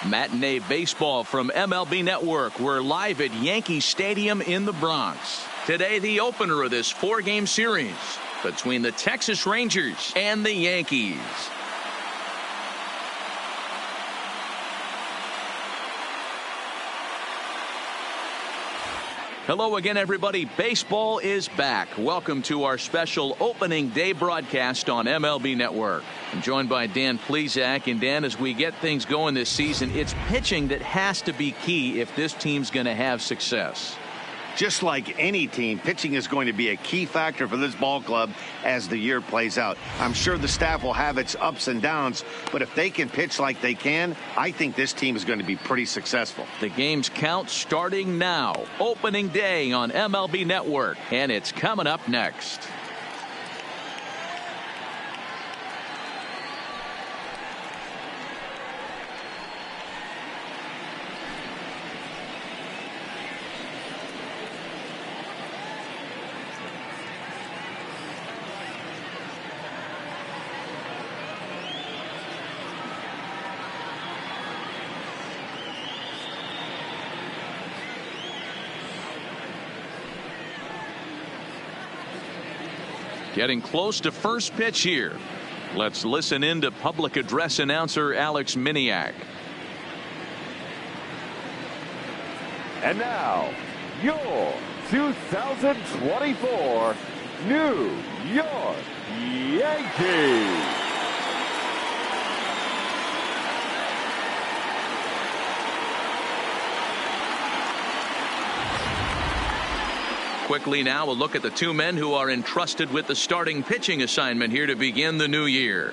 Matinee baseball from MLB Network. We're live at Yankee Stadium in the Bronx. Today, the opener of this four-game series between the Texas Rangers and the Yankees. Hello again, everybody. Baseball is back. Welcome to our special opening day broadcast on MLB Network. I'm joined by Dan Plesac. And Dan, as we get things going this season, it's pitching that has to be key if this team's going to have success. Just like any team, pitching is going to be a key factor for this ball club as the year plays out. I'm sure the staff will have its ups and downs, but if they can pitch like they can, I think this team is going to be pretty successful. The game's count starting now. Opening day on MLB Network, and it's coming up next. Getting close to first pitch here. Let's listen in to public address announcer Alex Miniak. And now, your 2024 New York Yankees. Quickly now, a look at the two men who are entrusted with the starting pitching assignment here to begin the new year.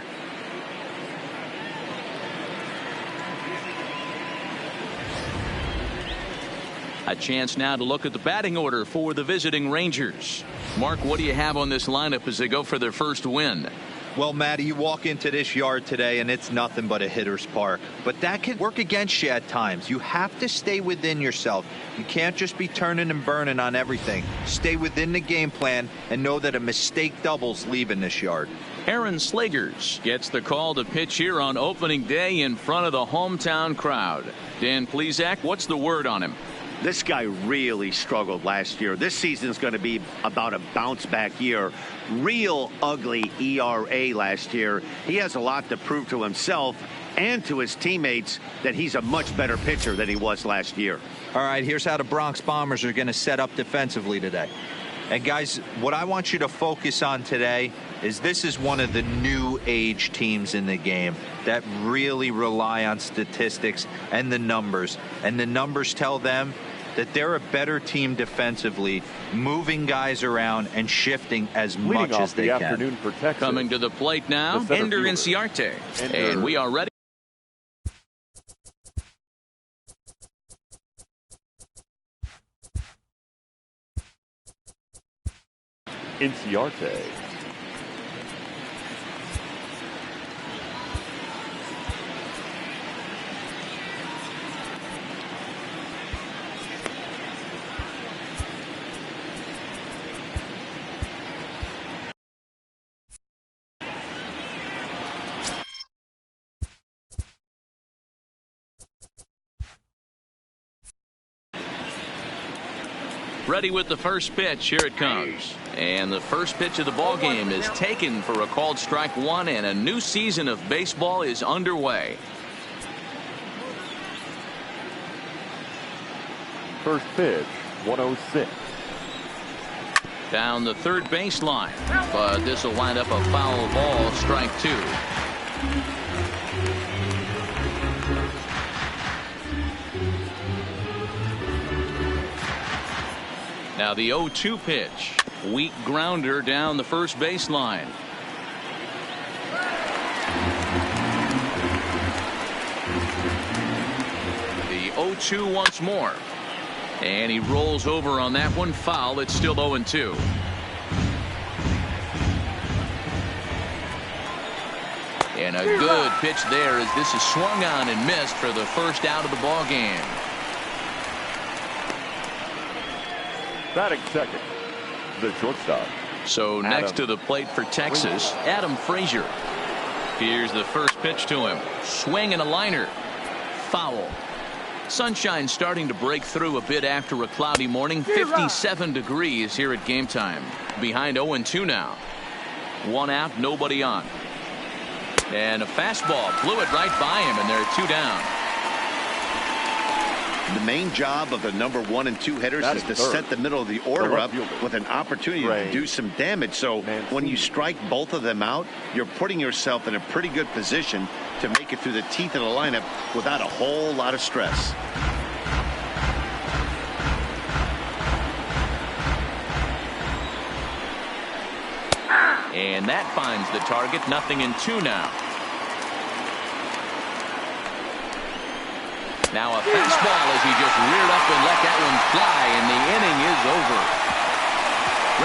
A chance now to look at the batting order for the visiting Rangers. Mark, what do you have on this lineup as they go for their first win? Well, Matty, you walk into this yard today and it's nothing but a hitter's park. But that can work against you at times. You have to stay within yourself. You can't just be turning and burning on everything. Stay within the game plan and know that a mistake doubles leaving this yard. Aaron Slegers gets the call to pitch here on opening day in front of the hometown crowd. Dan Plesac, what's the word on him? This guy really struggled last year. This season is going to be about a bounce back year. Real ugly ERA last year. He has a lot to prove to himself and to his teammates that he's a much better pitcher than he was last year. All right, here's how the Bronx Bombers are going to set up defensively today. And guys, what I want you to focus on today is this is one of the new age teams in the game that really rely on statistics and the numbers. And the numbers tell them that they're a better team defensively, moving guys around and shifting as much as they can. Coming to the plate now, Ender Inciarte. And we are ready. Inciarte. Ready with the first pitch. Here it comes. And the first pitch of the ball game is taken for a called strike one, and a new season of baseball is underway. First pitch, 106. Down the third baseline, but this will wind up a foul ball, strike two. Now the 0-2 pitch. Weak grounder down the first baseline. The 0-2 once more. And he rolls over on that one. Foul. It's still 0-2. And a good pitch there as this is swung on and missed for the first out of the ball game. Batting second, the shortstop. So next to the plate for Texas, Adam Frazier. Here's the first pitch to him. Swing and a liner. foul. Sunshine starting to break through a bit after a cloudy morning. 57 degrees here at game time. Behind 0-2 now. One out, nobody on. And a fastball blew it right by him, and they're 2 down. The main job of the number 1 and 2 hitters is to set the middle of the order up with an opportunity to do some damage. So when you strike both of them out, you're putting yourself in a pretty good position to make it through the teeth of the lineup without a whole lot of stress. And that finds the target. 0-2 now. Now a fastball as he just reared up and let that one fly, and the inning is over.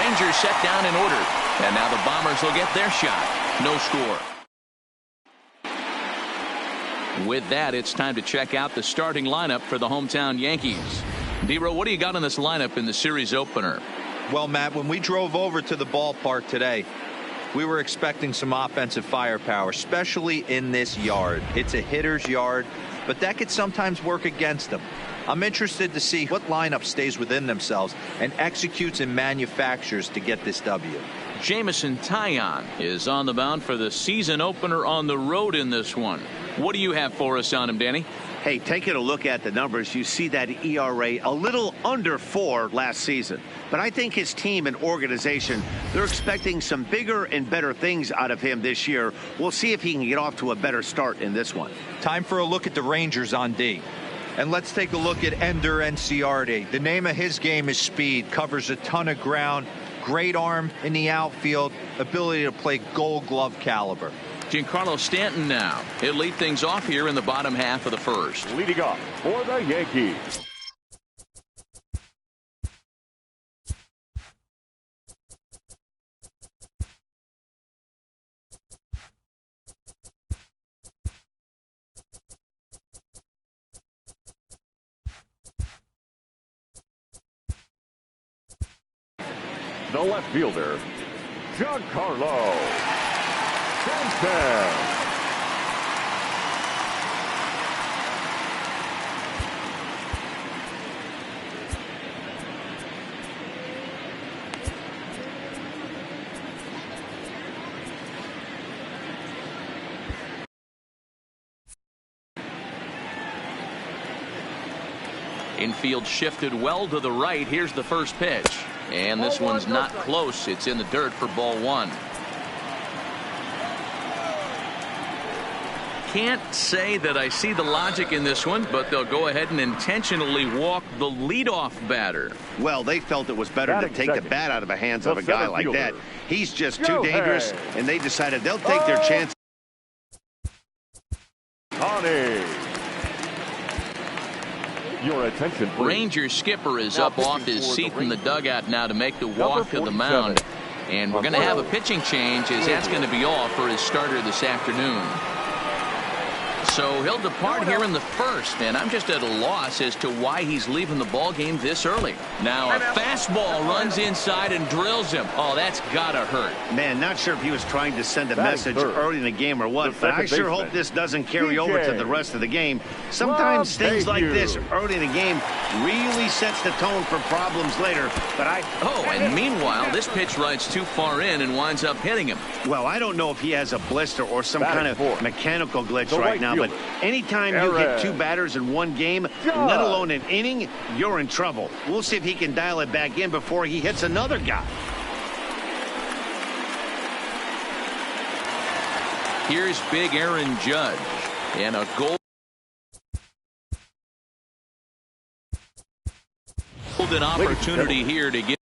Rangers set down in order, and now the Bombers will get their shot. No score. With that, it's time to check out the starting lineup for the hometown Yankees. D-Row, what do you got in this lineup in the series opener? Well, Matt, when we drove over to the ballpark today, we were expecting some offensive firepower, especially in this yard. It's a hitter's yard, but that could sometimes work against them. I'm interested to see what lineup stays within themselves and executes and manufactures to get this W. Jameson Taillon is on the mound for the season opener on the road in this one. What do you have for us on him, Danny? Hey, taking a look at the numbers, you see that ERA a little under 4 last season. But I think his team and organization, they're expecting some bigger and better things out of him this year. We'll see if he can get off to a better start in this one. Time for a look at the Rangers on D. And let's take a look at Ender Enciarte. The name of his game is speed, covers a ton of ground, great arm in the outfield, ability to play Gold Glove caliber. Giancarlo Stanton now. He'll lead things off here in the bottom half of the first. Leading off for the Yankees, the left fielder, Giancarlo Stanton. Infield shifted well to the right. Here's the first pitch. And this one's not close. It's in the dirt for ball 1. Can't say that I see the logic in this one, but they'll go ahead and intentionally walk the leadoff batter. Well, they felt it was better to take the bat out of the hands of a guy like that. He's just too dangerous, and they decided they'll take their chance. Your attention, please. Ranger skipper is up off his seat in the dugout now to make the walk to the mound. And we're going to have a pitching change, as that's going to be all for his starter this afternoon. So he'll depart here in the first, and I'm just at a loss as to why he's leaving the ball game this early. Now a fastball runs inside and drills him. Oh, that's gotta hurt. Man, not sure if he was trying to send a message early in the game or what, but I sure hope this doesn't carry over to the rest of the game. Sometimes things like this early in the game really sets the tone for problems later. But and meanwhile, this pitch rides too far in and winds up hitting him. Well, I don't know if he has a blister or some kind of mechanical glitch right now, but anytime you hit 2 batters in one game, let alone an inning, you're in trouble. We'll see if he can dial it back in before he hits another guy. Here's big Aaron Judge, and a golden opportunity here to give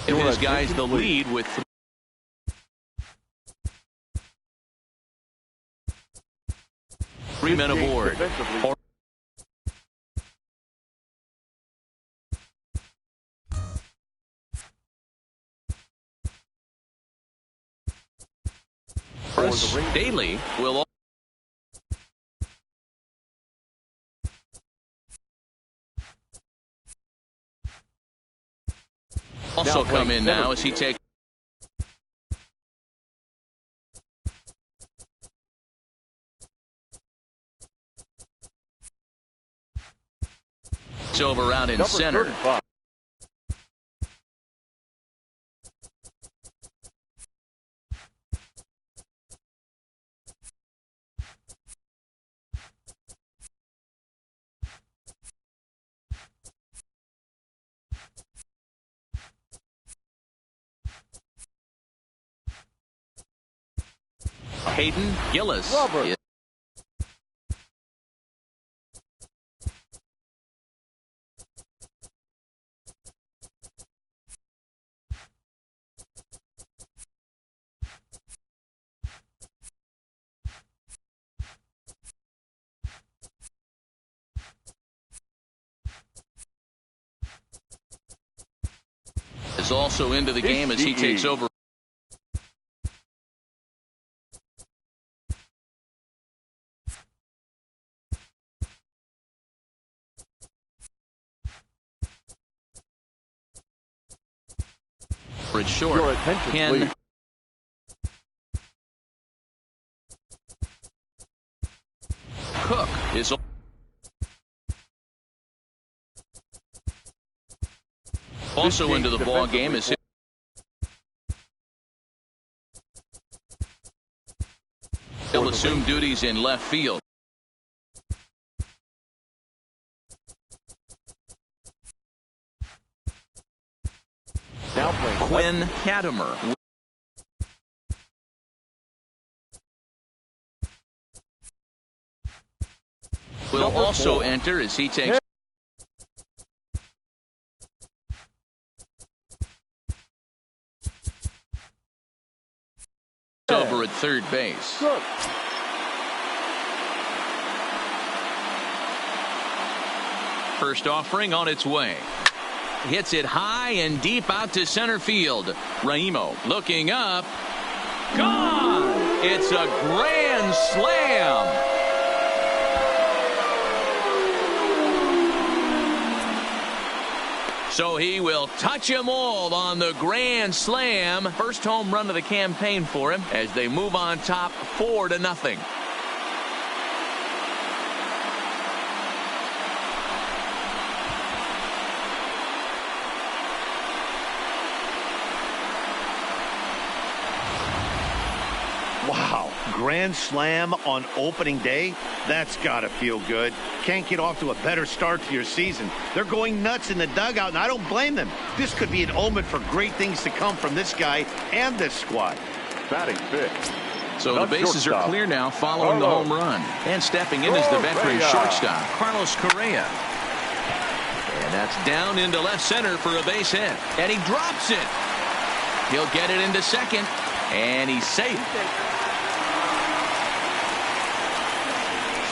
his guys the lead with 3 men aboard. Daly will also come in now as he takes It's over out in Number center. 35. Hayden Gillis Robert. is also into the game as he takes over. For it short. Your attention, Ken please. Cook is also into the ball game as he'll assume duties in left field. Now playing Quinn Katimer will Number also 4. enter as he takes over at third base. Cook. First offering on its way. Hits it high and deep out to center field. Raimo looking up. Gone! It's a grand slam. So he will touch them all on the grand slam. First home run of the campaign for him as they move on top 4-0. Wow, grand slam on opening day? That's got to feel good. Can't get off to a better start to your season. They're going nuts in the dugout, and I don't blame them. This could be an omen for great things to come from this guy and this squad. Batting fifth. So the bases are clear now following the home run. And stepping in is the veteran shortstop, Carlos Correa. And that's down into left center for a base hit. And he drops it. He'll get it into second. And he's safe.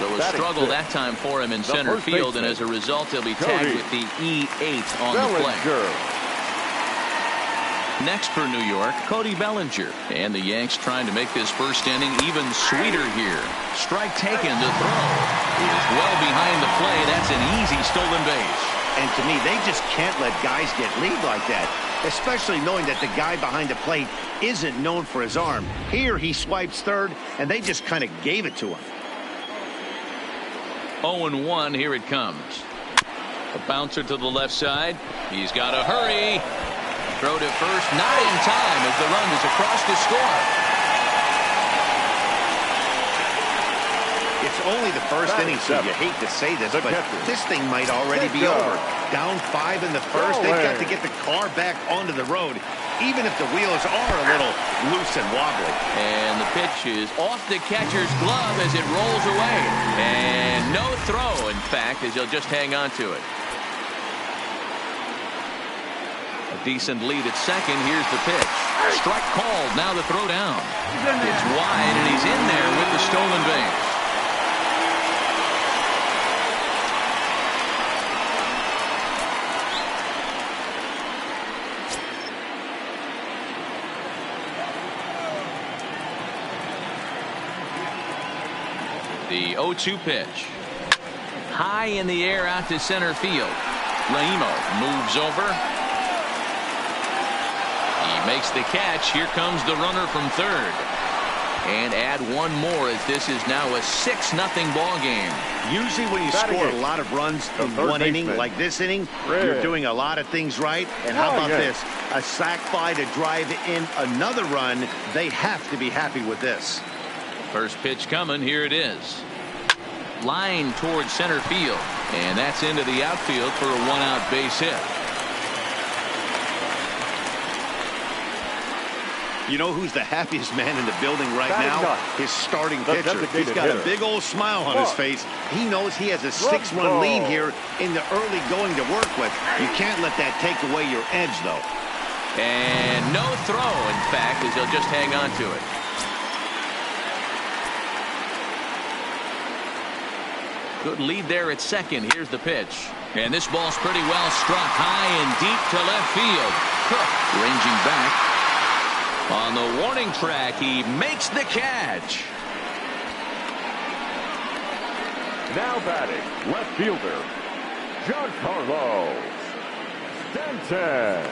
So a struggle that time for him in center field, and as a result, he'll be tagged with the E8 on the play. Next for New York, Cody Bellinger. And the Yanks trying to make this first inning even sweeter here. Strike taken to throw. He is well behind the play. That's an easy stolen base. And to me, they just can't let guys get lead like that, especially knowing that the guy behind the plate isn't known for his arm. Here he swipes third, and they just kind of gave it to him. 0-1, here it comes. A bouncer to the left side. He's got to hurry. Throw to first, not in time as the run is across to score. It's only the first inning, so you hate to say this, but this thing might already be over. Down 5 in the first, they've got to get the car back onto the road, even if the wheels are a little loose and wobbly. And the pitch is off the catcher's glove as it rolls away. And no throw, in fact, as he'll just hang on to it. A decent lead at second. Here's the pitch. Strike called. Now the throw down. It's wide, and he's in there with the stolen base. The 0-2 pitch. High in the air out to center field. Raimo moves over. He makes the catch. Here comes the runner from third. and add one more as this is now a 6-0 ball game. Usually when you score a lot of runs in one inning, like this inning, you're doing a lot of things right. And how about this? A sac fly to drive in another run. They have to be happy with this. First pitch coming. Here it is. Line towards center field. And that's into the outfield for a 1-out base hit. You know who's the happiest man in the building right now? His starting pitcher. He's got a big old smile on his face. He knows he has a 6-run lead here in the early going to work with. You can't let that take away your edge, though. And no throw, in fact, as he'll just hang on to it. Good lead there at second. Here's the pitch. And this ball's pretty well struck high and deep to left field. Cook ranging back. On the warning track, he makes the catch. Now batting, left fielder, Giancarlo Stanton.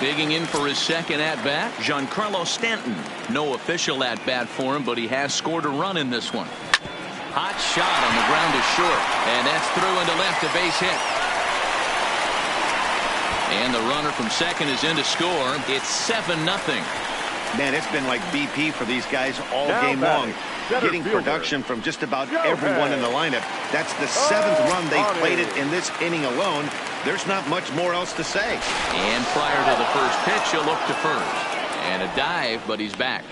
Digging in for his second at-bat, Giancarlo Stanton. No official at-bat for him, but he has scored a run in this one. Hot shot on the ground is short, and that's through into left, a base hit. And the runner from second is in to score. It's 7-0. Man, it's been like BP for these guys all game long. Getting production from just about everyone in the lineup. That's the 7th run they've played it in this inning alone. There's not much more else to say. And prior to the first pitch, he'll look to first. And a dive, but he's back.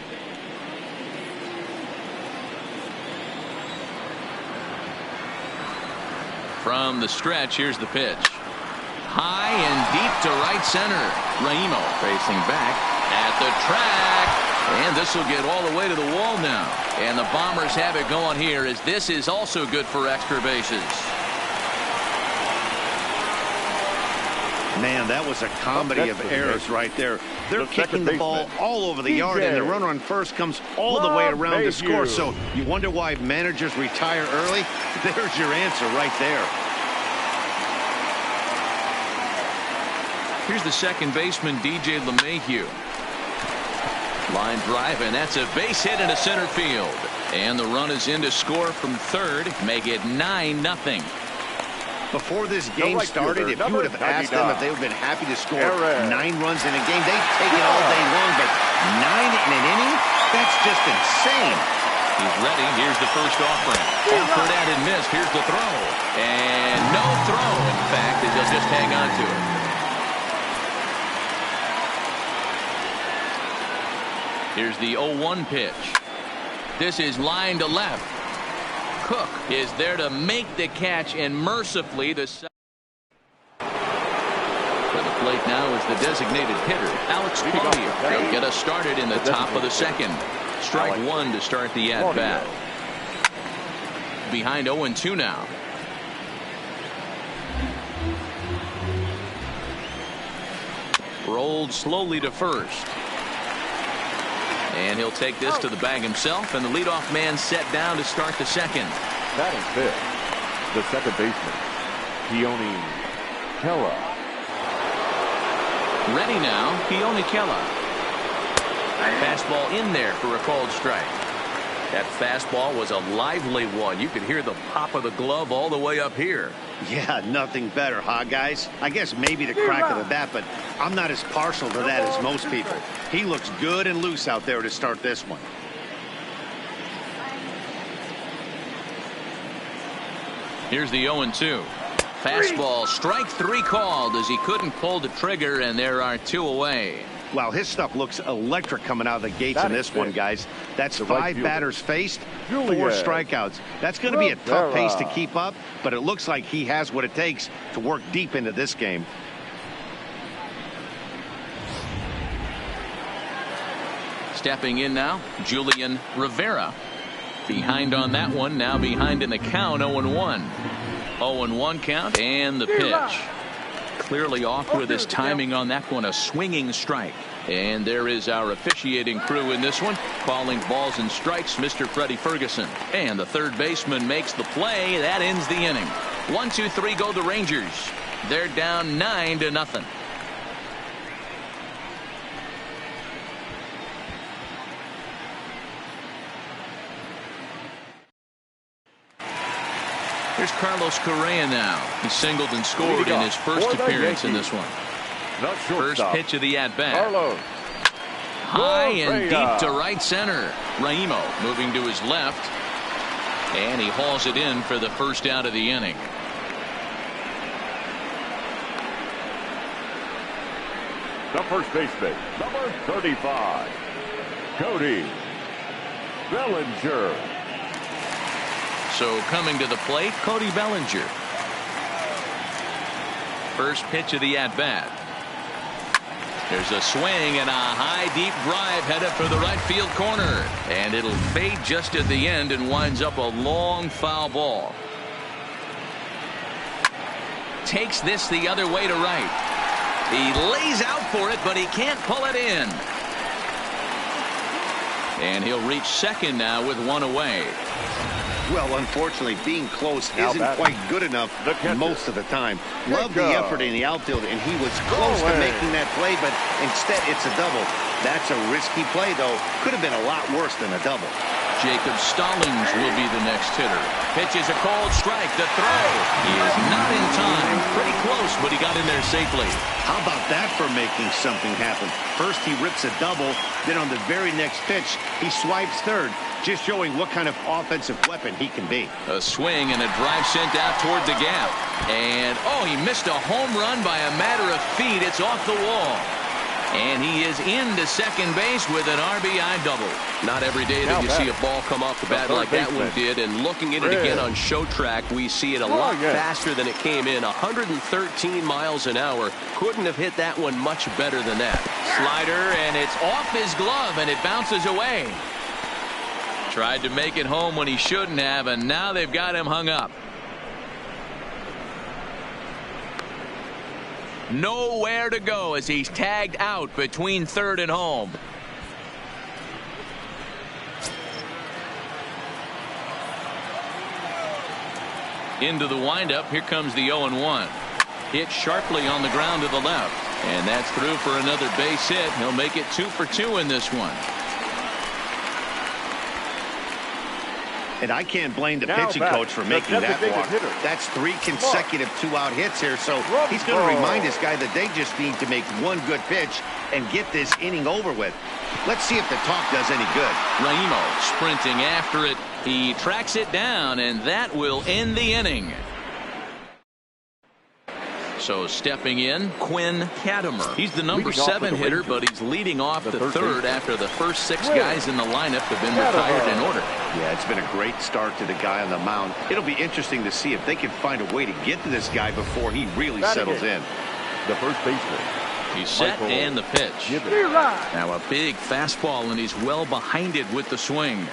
From the stretch, here's the pitch. High and deep to right center. Raimo facing back at the track. And this will get all the way to the wall now. And the Bombers have it going here as this is also good for extra bases. Man, that was a comedy of errors right there. They're kicking the ball all over the yard, and the runner on first comes all the way around to score. So you wonder why managers retire early? There's your answer right there. Here's the second baseman, DJ LeMahieu. Line drive, and that's a base hit into center field. And the run is in to score from third, make it 9-0. Before this game started, if you would have asked them if they would have been happy to score 9 runs in a game, they'd take it all day long. But 9 in an inning? That's just insane. He's ready. Here's the first offering. Offered at and missed. Here's the throw. And no throw, in fact, as he'll just hang on to it. Here's the 0-1 pitch. This is line to left. Cook is there to make the catch, and mercifully the to the plate now is the designated hitter, Alex Claudia. He'll get us started in the top of the second. Strike one to start the at-bat. Behind 0-2 now. Rolled slowly to first. And he'll take this to the bag himself, and the leadoff man set down to start the second. Batting fifth, the second baseman, Keone Kela. Ready now, Keone Kela. Fastball in there for a called strike. That fastball was a lively one. You could hear the pop of the glove all the way up here. Yeah, nothing better, huh, guys? I guess maybe the crack of the bat, but I'm not as partial to that as most people. He looks good and loose out there to start this one. Here's the 0-2. Fastball, strike three called as he couldn't pull the trigger, and there are two away. Wow, his stuff looks electric coming out of the gates in this one, guys. That's 5 batters faced, 4 strikeouts. That's going to be a tough pace to keep up, but it looks like he has what it takes to work deep into this game. Stepping in now, Julian Rivera. Behind on that one, now behind in the count, 0-1. 0-1 count, and the pitch. Clearly off with his timing on that one, a swinging strike. And there is our officiating crew in this one, calling balls and strikes, Mr. Freddie Ferguson. And the third baseman makes the play. That ends the inning. 1, 2, 3 go the Rangers. They're down 9-0. Here's Carlos Correa now. He singled and scored in his first appearance in this one. First pitch of the at-bat. Carlos. High and deep to right center. Raimo moving to his left. And he hauls it in for the first out of the inning. The first baseman, number 35, Cody Bellinger. So coming to the plate, Cody Bellinger. First pitch of the at-bat. There's a swing and a high deep drive headed for the right field corner. And it'll fade just at the end and winds up a long foul ball. Takes this the other way to right. He lays out for it, but he can't pull it in. And he'll reach second now with one away. Well, unfortunately, being close isn't quite good enough most of the time. Love the effort in the outfield, and he was close to making that play, but instead it's a double. That's a risky play, though. Could have been a lot worse than a double. Jacob Stallings will be the next hitter. Pitches a cold strike. The throw. He is not in time. Pretty close, but he got in there safely. How about that for making something happen? First he rips a double, then on the very next pitch he swipes third, just showing what kind of offensive weapon he can be. A swing and a drive sent out toward the gap. And oh, he missed a home run by a matter of feet. It's off the wall. And he is into second base with an RBI double. Not every day that you see a ball come off the bat like that one did. And looking at it again on Show Track, we see it a lot faster than it came in. 113 miles an hour. Couldn't have hit that one much better than that. Slider, and it's off his glove, and it bounces away. Tried to make it home when he shouldn't have, and now they've got him hung up. Nowhere to go as he's tagged out between third and home. Into the windup. Here comes the 0-1. Hit sharply on the ground to the left. And that's through for another base hit. He'll make it 2 for 2 in this one. And I can't blame the pitching coach for making that walk. That's 3 consecutive 2-out hits here, so he's going to remind this guy that they just need to make one good pitch and get this inning over with. Let's see if the talk does any good. Raimo sprinting after it. He tracks it down, and that will end the inning. So stepping in, Quinn Katimer. He's the number 7 hitter, but he's leading off the third after the first 6 guys in the lineup have been retired in order. Yeah, it's been a great start to the guy on the mound. It'll be interesting to see if they can find a way to get to this guy before he really settles in. The first baseman. He's set and the pitch. Now a big fastball, and he's well behind it with the swing.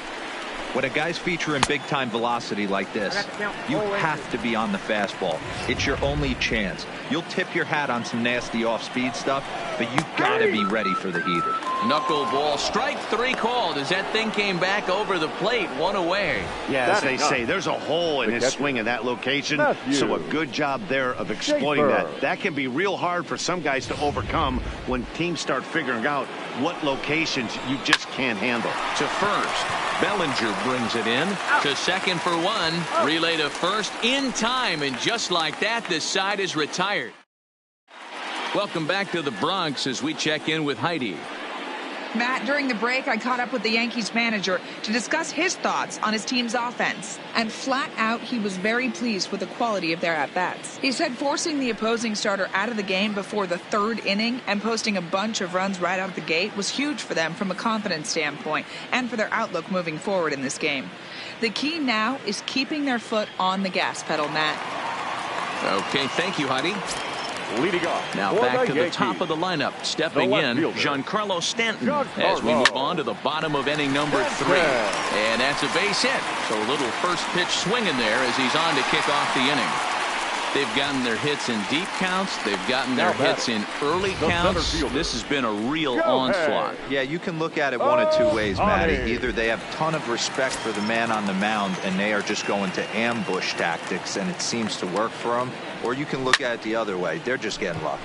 When a guy's featuring big-time velocity like this, you have to be on the fastball. It's your only chance. You'll tip your hat on some nasty off-speed stuff, but you got to be ready for the heater. Knuckleball, strike 3 called as that thing came back over the plate, 1 away. Yeah, as they say, there's a hole in his swing in that location, so a good job there of exploiting that. That can be real hard for some guys to overcome when teams start figuring out what locations you just can't handle. To first, Bellinger brings it in. To second for 1. Relay to first in time, and just like that, this side is retired. Welcome back to the Bronx as we check in with Heidi. Matt, during the break, I caught up with the Yankees manager to discuss his thoughts on his team's offense. And flat out, he was very pleased with the quality of their at-bats. He said forcing the opposing starter out of the game before the 3rd inning and posting a bunch of runs right out of the gate was huge for them from a confidence standpoint and for their outlook moving forward in this game. The key now is keeping their foot on the gas pedal, Matt. Okay, thank you, Heidi. Leading off. Now back to the top of the lineup. Stepping in, Giancarlo Stanton as we move on to the bottom of inning number 3. And that's a base hit. So a little first pitch swinging there as he's on to kick off the inning. They've gotten their hits in deep counts. They've gotten their hits in early counts. This has been a real onslaught. Yeah, you can look at it one of 2 ways, Matty. Either they have a ton of respect for the man on the mound and they are just going to ambush tactics and it seems to work for them. Or you can look at it the other way. They're just getting lucky.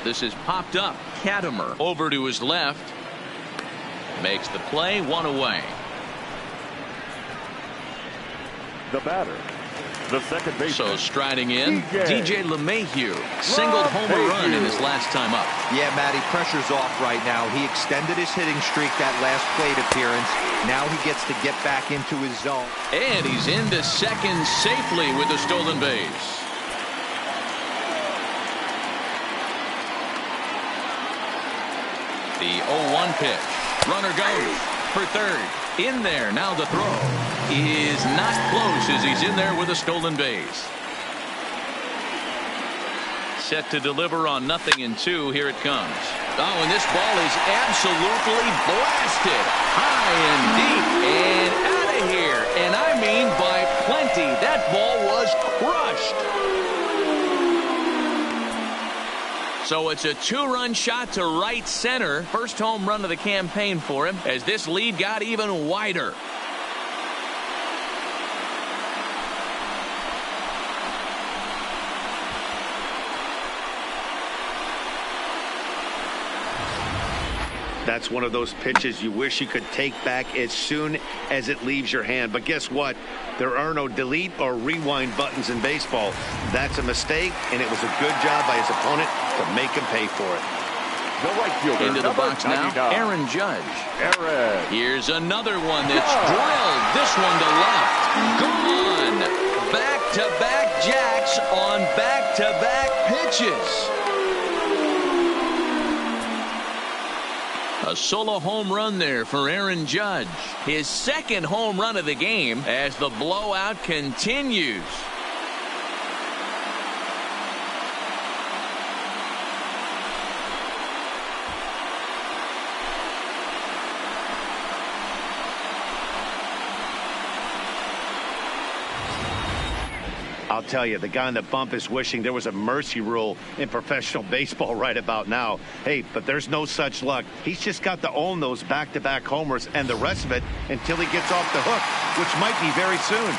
This is popped up. Katimer over to his left. Makes the play, 1 away. The batter, The second baseman. So striding in, DJ LeMahieu singled home a run in his last time up. Yeah, Matty, pressure's off right now. He extended his hitting streak that last plate appearance. Now he gets to get back into his zone. And he's into second safely with a stolen base. The 0-1 pitch. Runner goes for third. In there. Now the throw is not close as he's in there with a stolen base. Set to deliver on 0-2. Here it comes. Oh, and this ball is absolutely blasted. High and deep and out of here. And I mean by plenty. That ball was crushed. So it's a 2-run shot to right center. First home run of the campaign for him as this lead got even wider. That's one of those pitches you wish you could take back as soon as it leaves your hand. But guess what? There are no delete or rewind buttons in baseball. That's a mistake, and it was a good job by his opponent to make him pay for it. The right fielder, into the box now, 99. Aaron Judge. Aaron. Here's another one that's drilled. This one to left. Gone. Back-to-back jacks on back-to-back pitches. A solo home run there for Aaron Judge. His second home run of the game as the blowout continues. I'll tell you, the guy on the bump is wishing there was a mercy rule in professional baseball right about now. Hey, but there's no such luck. He's just got to own those back-to-back homers and the rest of it until he gets off the hook, which might be very soon.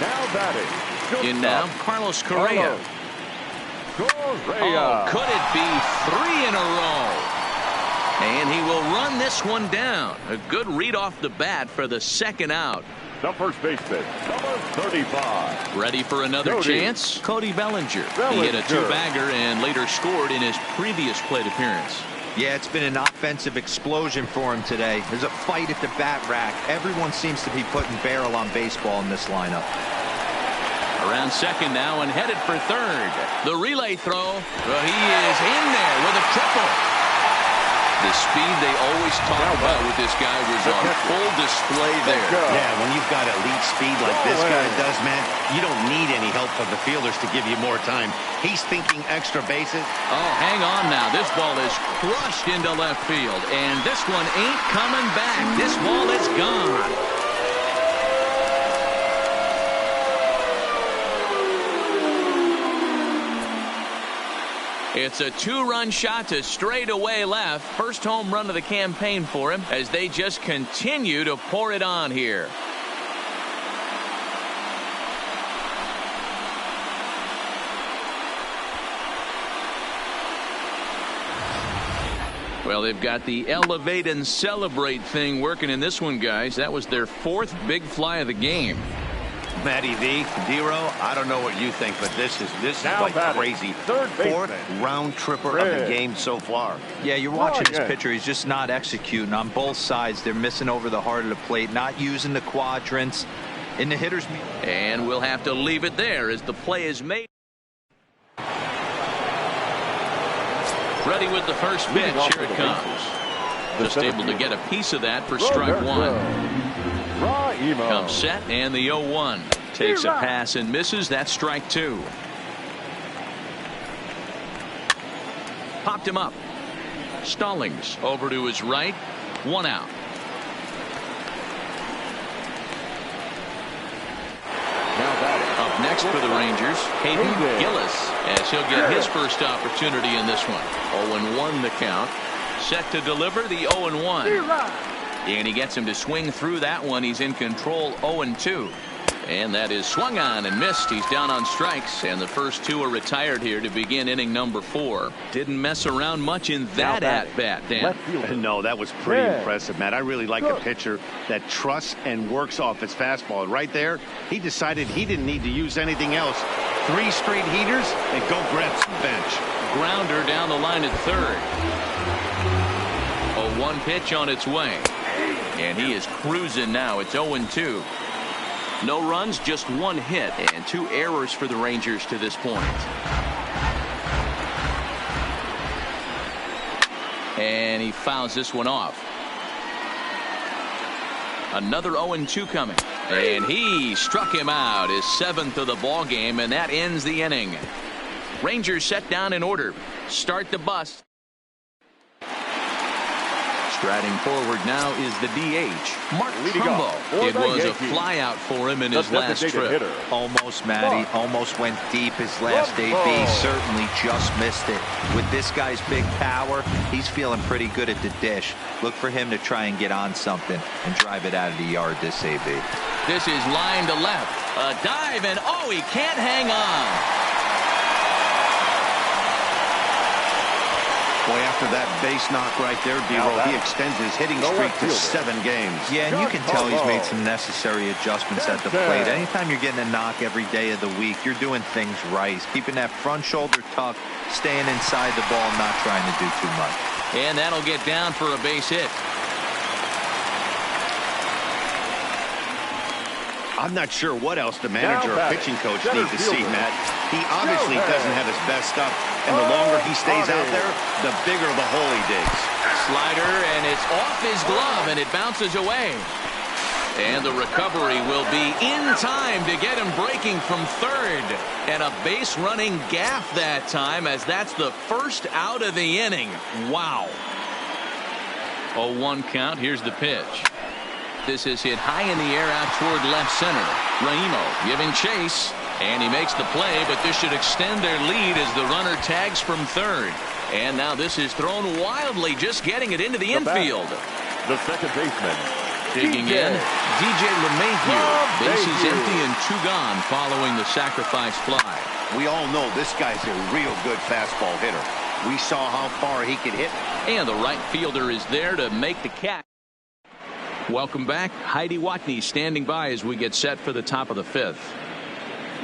Now batting. In now, Carlos Correa. Oh, could it be 3 in a row? And he will run this one down. A good read off the bat for the second out. The first baseman, number 35. Ready for another chance? Cody Bellinger. He hit a 2-bagger and later scored in his previous plate appearance. Yeah, it's been an offensive explosion for him today. There's a fight at the bat rack. Everyone seems to be putting barrel on baseball in this lineup. Around second now and headed for third. The relay throw. Well, he is in there with a triple. The speed they always talk about with this guy was on full display there. Yeah, when you've got elite speed like this guy does, man, you don't need any help from the fielders to give you more time. He's thinking extra bases. Oh, hang on now. This ball is crushed into left field, and this one ain't coming back. This ball is gone. It's a 2-run shot to straightaway left. First home run of the campaign for him as they just continue to pour it on here. Well, they've got the elevate and celebrate thing working in this one, guys. That was their 4th big fly of the game. Matty V, D-Row, I don't know what you think, but this is like crazy. 4th round tripper of the game so far. Yeah, you're watching this pitcher. He's just not executing on both sides. They're missing over the heart of the plate, not using the quadrants in the hitter's. And we'll have to leave it there as the play is made. Ready with the first pitch. Here it comes. Just able to get a piece of that for strike one. Comes set, and the 0-1 takes a pass and misses. That's strike 2. Popped him up. Stallings over to his right. 1 out. Up next for the Rangers, Hayden Gillis, as he'll get his first opportunity in this one. 0-1 the count. Set to deliver the 0-1. And he gets him to swing through that one. He's in control. 0-2. And that is swung on and missed. He's down on strikes, and the first two are retired here to begin inning number 4. Didn't mess around much in that at-bat, Dan. No, that was pretty impressive, Matt. I really like a pitcher that trusts and works off his fastball. Right there, he decided he didn't need to use anything else. 3 straight heaters and go grab some bench. Grounder down the line at third. A 1 pitch on its way. And he is cruising now. It's 0-2. No runs, just 1 hit, and 2 errors for the Rangers to this point. And he fouls this one off. Another 0-2 coming. And he struck him out, his 7th of the ball game, and that ends the inning. Rangers set down in order. Start the bus. Striding forward now is the DH, Mark Trumbo. It was a flyout for him in his last trip. Almost, Matty. Almost went deep his last AB. Certainly just missed it. With this guy's big power, he's feeling pretty good at the dish. Look for him to try and get on something and drive it out of the yard this AB. This is line to left. A dive, and oh, he can't hang on. Boy, after that base knock right there, D-Roll, he extends his hitting streak to 7 games. Yeah, and you can tell he's made some necessary adjustments at the plate. Anytime you're getting a knock every day of the week, you're doing things right. He's keeping that front shoulder tucked, staying inside the ball, not trying to do too much. And that'll get down for a base hit. I'm not sure what else the manager or pitching coach need to see, Matt. He obviously doesn't have his best stuff, and the longer he stays out there, the bigger the hole he digs. Slider, and it's off his glove, and it bounces away. And the recovery will be in time to get him breaking from third. And a base-running gaff that time, as that's the first out of the inning. Wow. 0-1 count. Here's the pitch. This is hit high in the air out toward left center. Raimo giving chase, and he makes the play, but this should extend their lead as the runner tags from third. And now this is thrown wildly, just getting it into the infield. The second baseman. Digging in, DJ LeMahieu. Bases empty and 2 gone following the sacrifice fly. We all know this guy's a real good fastball hitter. We saw how far he could hit. And the right fielder is there to make the catch. Welcome back. Heidi Watney standing by as we get set for the top of the 5th.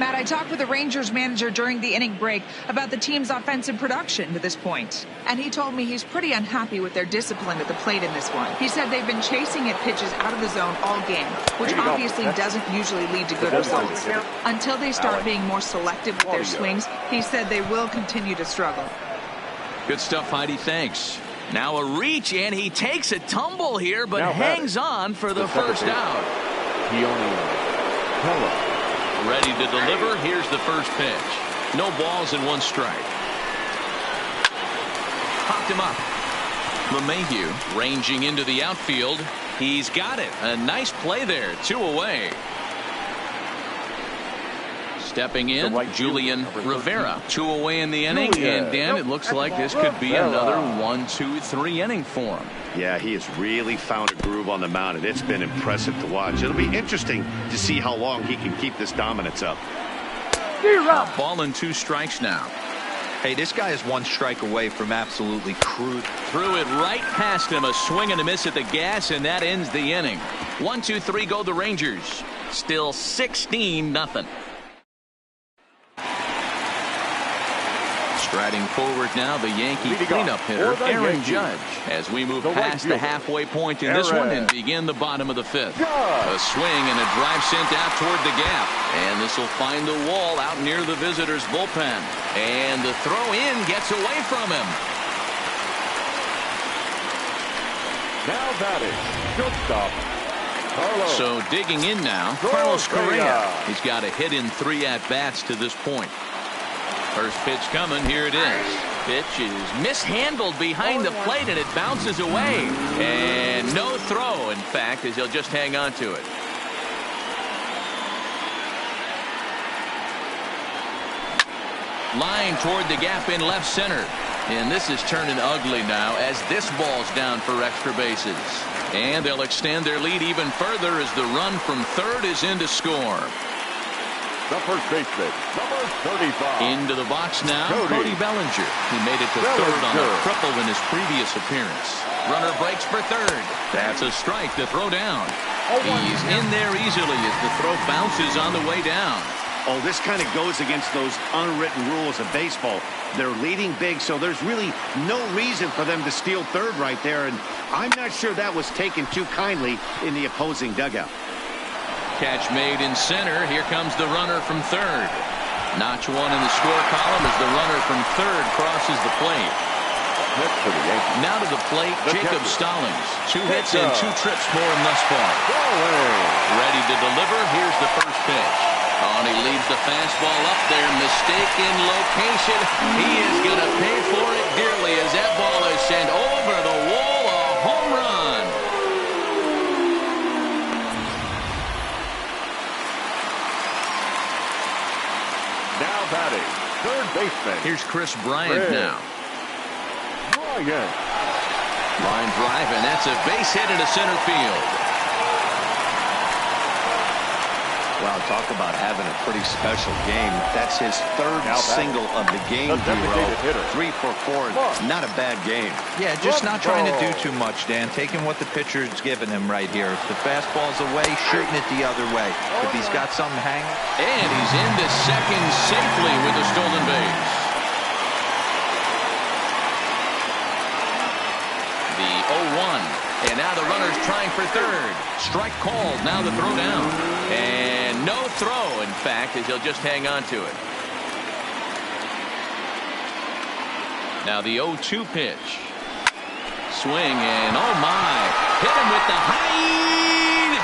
Matt, I talked with the Rangers manager during the inning break about the team's offensive production to this point. And he told me he's pretty unhappy with their discipline at the plate in this one. He said they've been chasing at pitches out of the zone all game, which obviously doesn't usually lead to good results. Until they start being more selective with their swings, he said they will continue to struggle. Good stuff, Heidi. Thanks. Now a reach, and he takes a tumble here, but hangs on for the first out. Ready to deliver. Here's the first pitch. No balls and 1 strike. Popped him up. LeMahieu ranging into the outfield. He's got it. A nice play there. 2 away. Stepping in, Julian Rivera. 2 away in the inning, and Dan, it looks like this could be another 1-2-3 inning for him. Yeah, he has really found a groove on the mound, and it's been impressive to watch. It'll be interesting to see how long he can keep this dominance up. A ball and 2 strikes now. Hey, this guy is 1 strike away from absolutely crude. Threw it right past him, a swing and a miss at the gas, and that ends the inning. 1-2-3 go the Rangers. Still 16-0. Striding forward now, the Yankee cleanup hitter, Aaron Judge, as we move past the halfway point in this one and begin the bottom of the 5th. A swing and a drive sent out toward the gap, and this will find the wall out near the visitors' bullpen. And the throw in gets away from him. Now batting, shortstop, Carlos. So digging in now, Carlos Correa. He's got a hit in 3 at-bats to this point. First pitch coming. Here it is. Pitch is mishandled behind the plate, and it bounces away. And no throw, in fact, as he'll just hang on to it. Line toward the gap in left center. And this is turning ugly now as this ball's down for extra bases. And they'll extend their lead even further as the run from third is in to score. the first baseman, number 35. Into the box now, Cody Bellinger. He made it to third on a triple in his previous appearance. Runner breaks for third. That's a strike to throw down. He's in there easily as the throw bounces on the way down. Oh, this kind of goes against those unwritten rules of baseball. They're leading big, so there's really no reason for them to steal third right there, and I'm not sure that was taken too kindly in the opposing dugout. Catch made in center. Here comes the runner from third. Notch one in the score column as the runner from third crosses the plate. Now to the plate, Jacob Stallings. 2 hits and 2 trips for him thus far. Ready to deliver. Here's the first pitch. Oh, and he leaves the fastball up there. Mistaken location. He is going to pay for it dearly as that ball is sent over the wall. A home run. Now batting, third baseman. Here's Chris Bryant now. Line drive, and that's a base hit into center field. Wow, talk about having a pretty special game. That's his third single of the game, D-Row. 3 for 4. Not a bad game. Yeah, just not trying to do too much, Dan. Taking what the pitcher's giving him right here. If the fastball's away, shooting it the other way. If he's got something hanging. And he's into second safely with a stolen base. The 0-1. And now the runner's trying for third. Strike called. Now the throw down. And no throw, in fact, as he'll just hang on to it. Now the 0-2 pitch. Swing and oh my. Hit him with the high.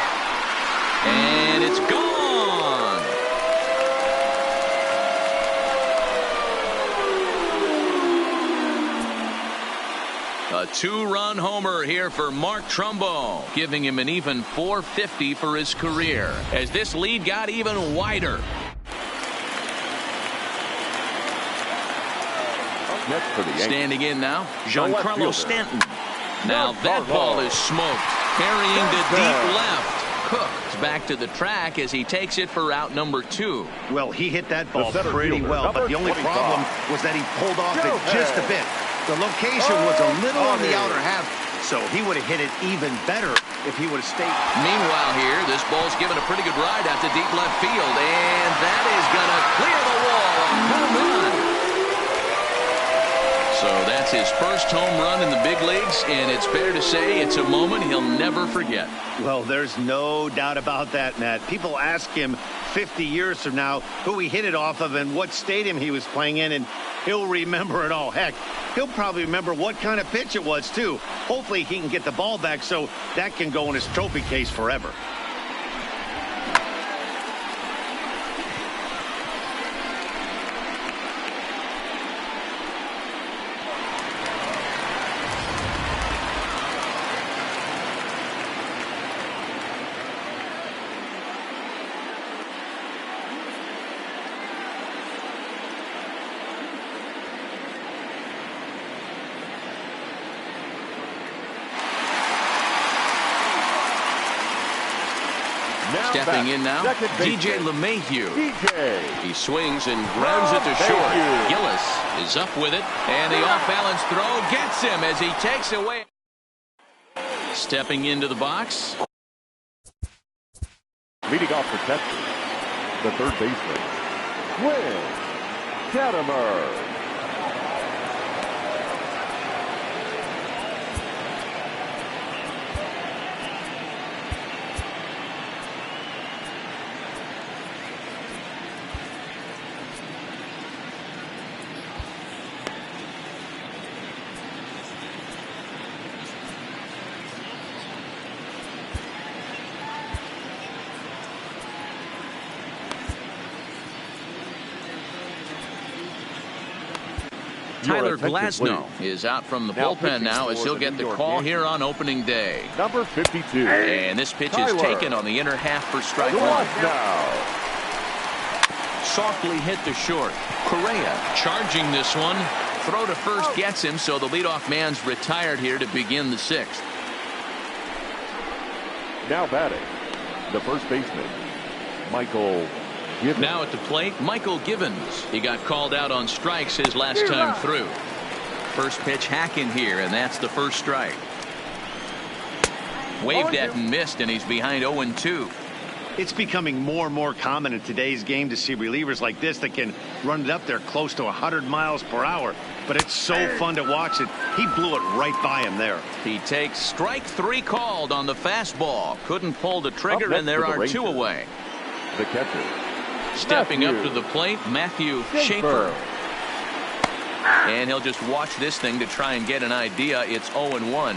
And it's gone. A 2-run homer here for Mark Trumbo, giving him an even .450 for his career as this lead got even wider. Standing in now, Giancarlo Stanton. Now that ball is smoked, carrying to deep left. Cook is back to the track as he takes it for out number 2. Well, he hit that ball pretty well, but the only problem was that he pulled off it just a bit. The location was a little on the outer half, so he would have hit it even better if he would have stayed. Meanwhile here, this ball's given a pretty good ride out to deep left field, and that is going to clear the wall. Home run. So that's his first home run in the big leagues, and it's fair to say it's a moment he'll never forget. Well, there's no doubt about that, Matt. People ask him 50 years from now who he hit it off of and what stadium he was playing in, and he'll remember it all. Heck, he'll probably remember what kind of pitch it was, too. Hopefully he can get the ball back so that can go in his trophy case forever. Stepping in now, DJ LeMahieu. He swings and grounds it to short. Gillis is up with it, and the off-balance throw gets him as he takes away. Stepping into the box. Leading off for Texas, the third baseman, Will Gadamer. Tyler Glasnow is out from the bullpen now as he'll get the call here on opening day. Number 52. And this pitch is taken on the inner half for strike 1. Softly hit to short. Correa charging this one. Throw to first gets him, so the leadoff man's retired here to begin the 6th. Now batting, the first baseman, Michael Now at the plate, Michael Givens. He got called out on strikes his last time through. First pitch hacking here, and that's the first strike. Waved at and missed, and he's behind 0-2. It's becoming more and more common in today's game to see relievers like this that can run it up there close to 100 miles per hour. But it's so fun to watch it. He blew it right by him there. He takes strike 3 called on the fastball. Couldn't pull the trigger, and there are 2 away. The catcher. Stepping up to the plate, Matthew Schaefer. And he'll just watch this thing to try and get an idea. It's 0-1.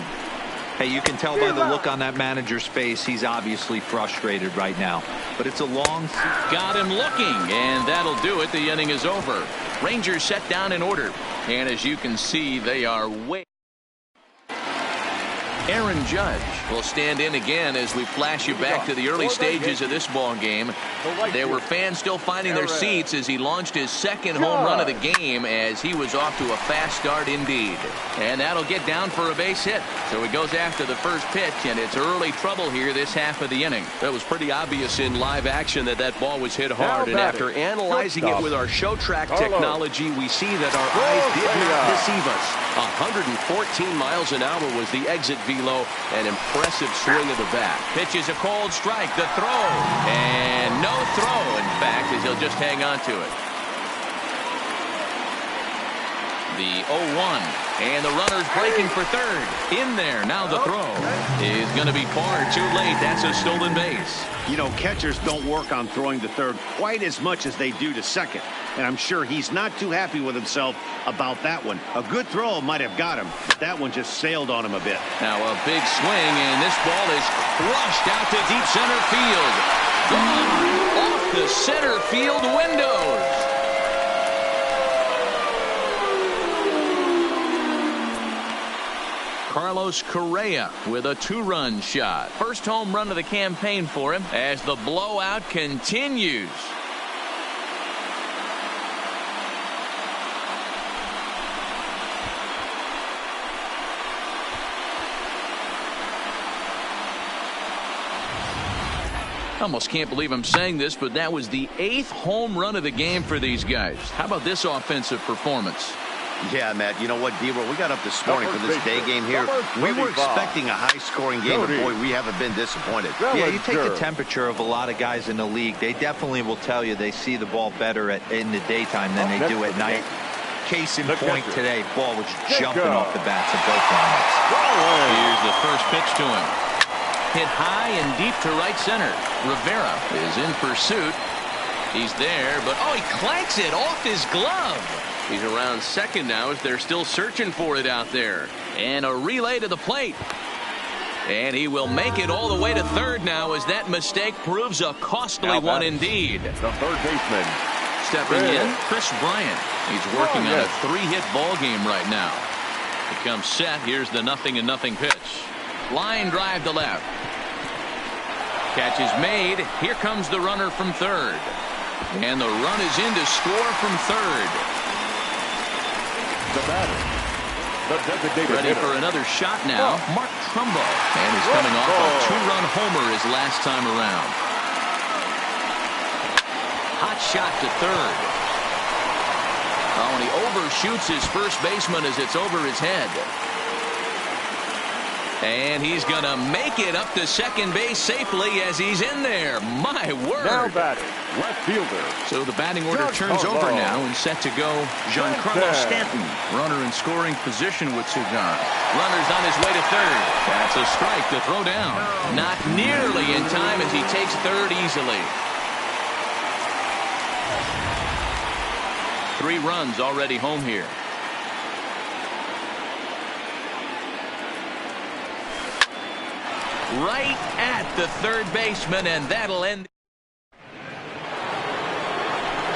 Hey, you can tell by the look on that manager's face, he's obviously frustrated right now. But it's a long... Got him looking, and that'll do it. The inning is over. Rangers set down in order. And as you can see, they are way... Aaron Judge will stand in again as we flash you back to the early stages of this ball game. There were fans still finding their seats as he launched his second home run of the game as he was off to a fast start indeed. And that'll get down for a base hit. So he goes after the first pitch, and it's early trouble here this half of the inning. That was pretty obvious in live action that ball was hit hard. And after analyzing it with our show track technology, we see that our eyes did not deceive us. 114 miles an hour was the exit velo. An impressive swing of the bat. Pitch is a cold strike. The throw. And no throw, in fact, as he'll just hang on to it. The 0-1. And the runner's breaking for third. In there. Now the throw is going to be far too late. That's a stolen base. You know, catchers don't work on throwing to third quite as much as they do to second. And I'm sure he's not too happy with himself about that one. A good throw might have got him, but that one just sailed on him a bit. Now a big swing, and this ball is crushed out to deep center field. Gone off the center field windows. Carlos Correa with a 2-run shot. First home run of the campaign for him as the blowout continues. I almost can't believe I'm saying this, but that was the 8th home run of the game for these guys. How about this offensive performance? Yeah, Matt, you know what, D-Roll, we got up this morning for this day game here. We were expecting a high-scoring game, and boy, we haven't been disappointed. Yeah, you take the temperature of a lot of guys in the league. They definitely will tell you they see the ball better in the daytime than they do at night. Case in point today, ball was jumping off the bats of both lineups. Here's the first pitch to him. Hit high and deep to right center. Rivera is in pursuit. He's there, but he clanks it off his glove. He's around second now as they're still searching for it out there. And a relay to the plate. And he will make it all the way to third now as that mistake proves a costly one indeed. The third baseman. Stepping in, Chris Bryant. He's working on a 3-hit ball game right now. He comes set. Here's the 0-0 pitch. Line drive to left. Catch is made. Here comes the runner from third. And the run is in to score from third. The batter. The designated ready hitter. for another shot now. Mark Trumbo. And he's coming off a 2-run homer his last time around. Hot shot to third. And he overshoots his first baseman as it's over his head. And he's going to make it up to second base safely as he's in there. My word. Now batting, left fielder. So the batting order turns over now and set to go Giancarlo Stanton. Runner in scoring position with two gone. Runner's on his way to third. That's a strike to throw down. Not nearly in time as he takes third easily. 3 runs already home here. Right at the third baseman, and that'll end.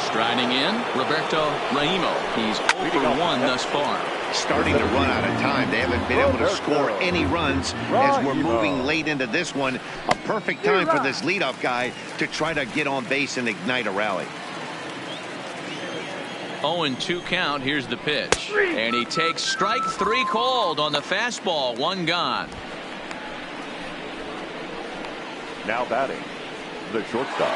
Striding in, Roberto Raimo. He's 0 for 1 thus far. Starting to run out of time. They haven't been able to score any runs as we're moving late into this one. A perfect time for this leadoff guy to try to get on base and ignite a rally. 0-2 count. Here's the pitch. And he takes strike 3 called on the fastball. 1 gone. Now batting, the shortstop.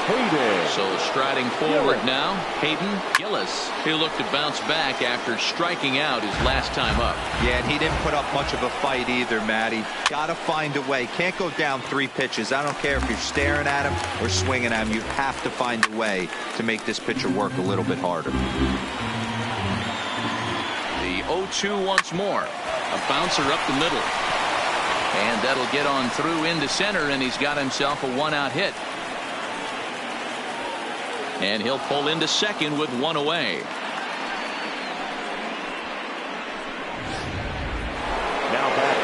Hayden. So striding forward now, Hayden Gillis. He'll look to bounce back after striking out his last time up. Yeah, and he didn't put up much of a fight either, Matty. Got to find a way. Can't go down 3 pitches. I don't care if you're staring at him or swinging at him. You have to find a way to make this pitcher work a little bit harder. The 0-2 once more. A bouncer up the middle. And that'll get on through into center, and he's got himself a 1-out hit. And he'll pull into second with 1 away.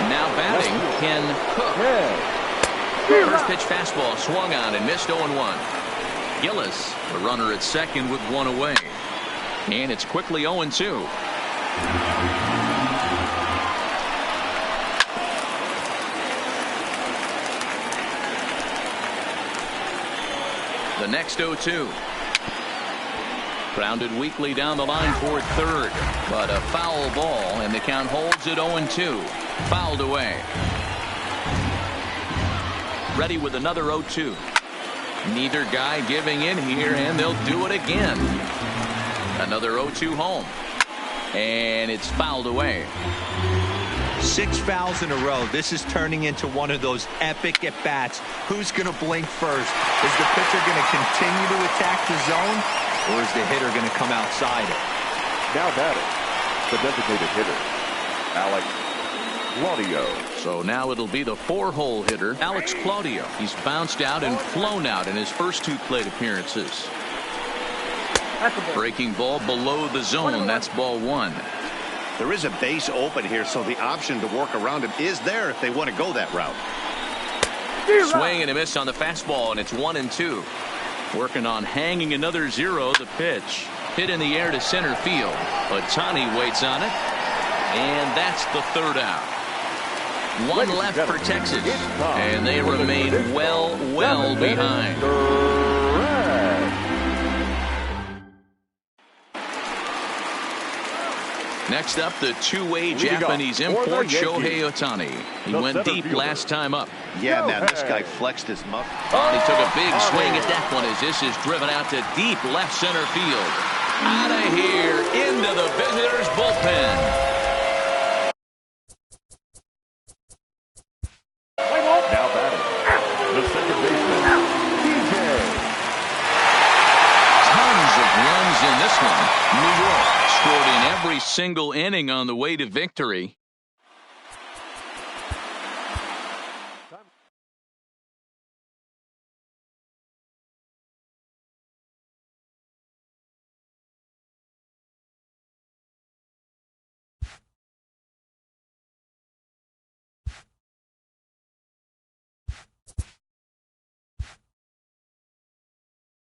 Now batting, Ken Cook. First pitch fastball swung on and missed 0-1. Gillis, the runner at second with 1 away. And it's quickly 0-2. The next 0-2. Grounded weakly down the line toward third, but a foul ball, and the count holds at 0-2. Fouled away. Ready with another 0-2. Neither guy giving in here, and they'll do it again. Another 0-2 home, and it's fouled away. 6 fouls in a row. This is turning into one of those epic at-bats. Who's going to blink first? Is the pitcher going to continue to attack the zone, or is the hitter going to come outside it? Now batting, the designated hitter, Alex Claudio. So now it'll be the 4-hole hitter, Alex Claudio. He's bounced out and flown out in his first 2 plate appearances. Breaking ball below the zone. That's ball 1. There is a base open here, so the option to work around him is there if they want to go that route. Swing and a miss on the fastball, and it's 1-2. Working on hanging another 0. The pitch hit in the air to center field. Ohtani waits on it, and that's the 3rd out. 1 left for Texas, and they remain well behind. Next up, the 2-way Japanese import, Shohei Ohtani. He went deep last time up. Yeah, man, this guy flexed his muscle. Oh, he took a big swing at that one as this is driven out to deep left center field. Out of here, into the visitors' bullpen. Now batting, the second baseman, DJ. Tons of runs in this one. New York scored in every single inning on the way to victory.